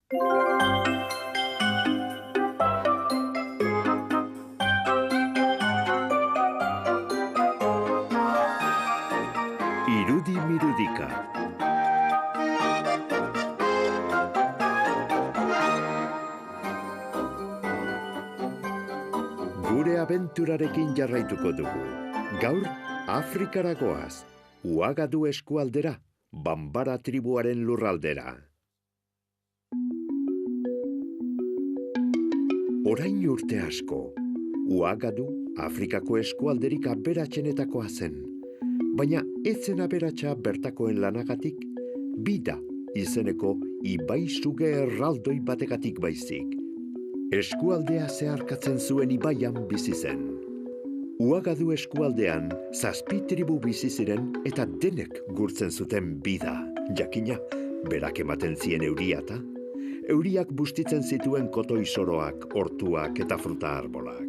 Irudi Mirudika. Gure abenturarekin jarraituko dugu. Gaur, Afrikara goaz, Uagadu eskualdera, Bambara tribuaren lurraldera. Orain urte asko, Uagadu Afrikako eskualderik aberatsenetakoa zen. Baina ez zen aberatsa bertakoen lanagatik, Bida izeneko ibai suge erraldoi bategatik baizik. Eskualdea zeharkatzen zuen ibaian bizi zen. Uagadu eskualdean 7 tribu bizi ziren eta denek gurtzen zuten Bida. Jakina, berak ematen zien euriata. Euriak bustitzen zituen kotoi soroak, hortuak eta fruta arbolak.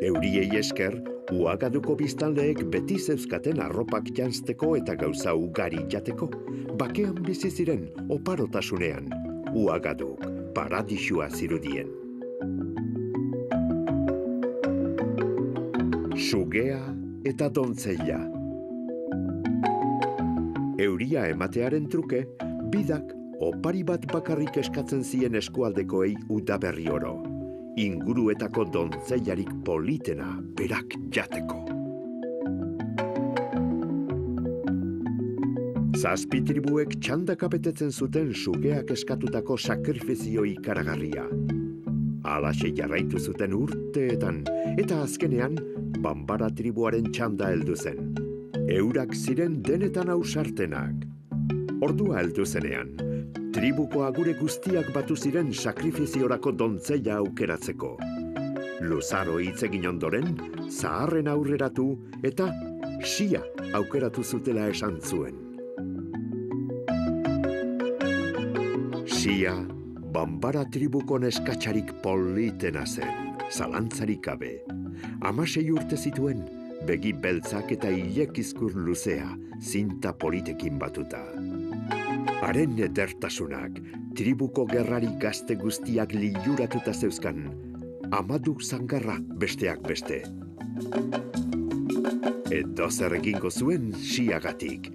Euriei esker, Uagaduko biztanleek beti zeuzkaten arropak janzteko eta gauza ugari jateko. Bakean bizi ziren oparotasunean, Uagaduk paradisua zirudien. Sugea eta dontzeila. Euria ematearen truke, Bidak opari bat bakarrik eskatzen zien eskualdekoei udaberri oro. Inguruetako dontzeilarik politena berak jateko. 7 tribuek txandaka betetzen zuten sugeak eskatutako sakrifizio ikaragarria. Halaxe jarraitu zuten urteetan, eta azkenean Bambara tribuaren txanda heldu zen. Eurak ziren denetan ausartenak. Ordua heldu zenean, tribuko agure guztiak batu ziren sakrifiziorako dontzeila aukeratzeko. Luzaro hitz egin ondoren, zaharren aurreratu eta Xia aukeratu zutela esan zuen. Xia, Bambara tribuko neskatxarik politena zen, zalantzarik gabe. 16 urte zituen, begi beltzak eta ilekizkur luzea, zinta politekin batuta. Haren edertasunak, tribuko gerrari gazte guztiak liluratuta zeuzkan, Amadu zangarra besteak beste. Edozer egingo zuen Xiagatik.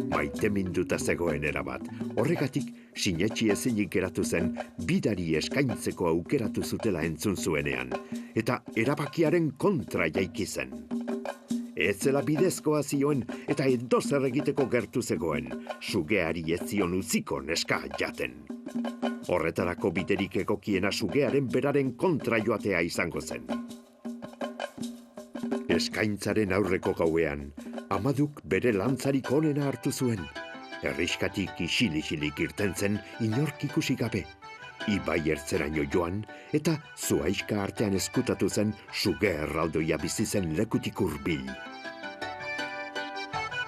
Maite minduta zegoen erabat, horregatik sinetsi ezinik geratu zen Bidari eskaintzeko aukeratu zutela entzun zuenean, eta erabakiaren kontra jaiki zen. Ez zela bidezkoa zioen eta edozer egiteko gertu zegoen, sugeari ez zion utziko neska jaten. Horretarako biderik egokiena sugearen beraren kontra joatea izango zen. Eskaintzaren aurreko gauean, Amaduk bere lantzarik onena hartu zuen. Herriskatik isil-isilik irten zen inork ikusi gabe. Ibai ertzeraino joan eta zuhaixka artean eskutatu zen suge erraldoia bizi zen lekutik hurbil.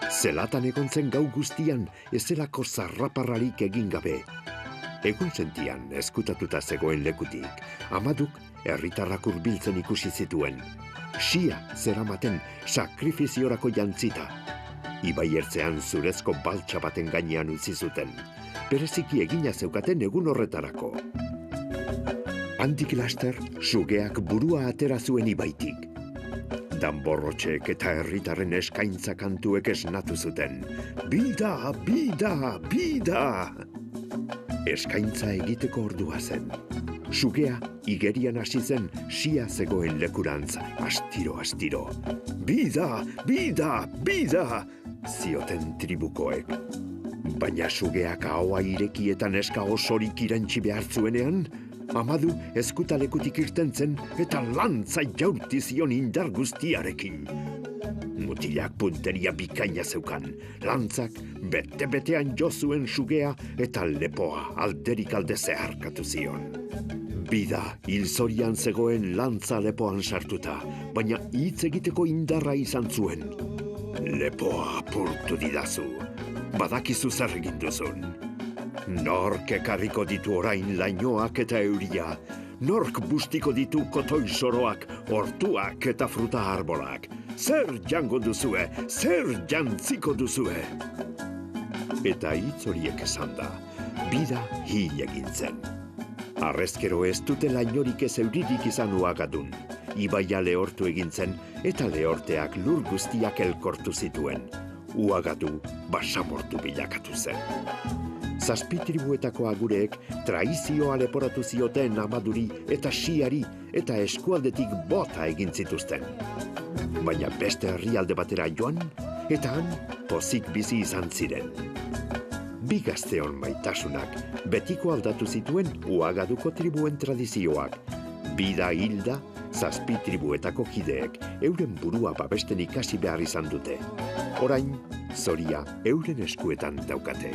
Zelatan egon zen gau guztian ezelako zarraparrarik egin gabe. Egun sentian eskutatuta zegoen lekutik, Amaduk herritarrak hurbiltzen ikusi zituen. Xia zeramaten sakrifiziorako jantzita. Ibai ertzean zurezko baltsa baten gainean utzi zuten. Bereziki egina zeukaten egun horretarako. Handik laster, sugeak burua atera zuen ibaitik. Danborrotxek eta herritarren eskaintza kantuek esnatu zuten. Bida, bida, bida! Eskaintza egiteko ordua zen. Sugea igerian hasi zen Xia zegoen lekurantz, astiro. Bida, bida, bida! Zioten tribukoek. Baina sugeak ahoa ireki eta neska osorik irentsi behar zuenean, Amadu eskutalekutik irten zen eta lantza jaurti zion indar guztiarekin. Mutilak punteria bikaina zeukan, lantzak bete-betean jo zuen sugea eta lepoa alderik alde zeharkatu zion. Bida hilzorian zegoen lantza lepoan sartuta, baina hitz egiteko indarra izan zuen. Lepoa apurtu didazu, badakizu zer egin duzun. Nork ekarriko ditu orain lainoak eta euria, nork bustiko ditu kotoi soroak, hortuak eta fruta arbolak. Zer jango duzue, zer jantziko duzue. Eta hitz horiek esan da, Bida hil egin zen. Arrezkero ez dutela inorik ez euririk izan Uagadun. Ibaia lehortu egin zen eta lehorteak lur guztiak elkortu zituen. Uagadu basamortu bilakatu zen. 7 tribuetako agureek traizioa leporatu zioten Amaduri eta Xiari eta eskualdetik bota egin zituzten. Baina beste herrialde batera joan eta han pozik bizi izan ziren. Bi gazteon maitasunak betiko aldatu zituen Uagaduko tribuen tradizioak. Bida hilda, 7 tribuetako kideek euren burua babesten ikasi behar izan dute. Orain, zoria euren eskuetan daukate.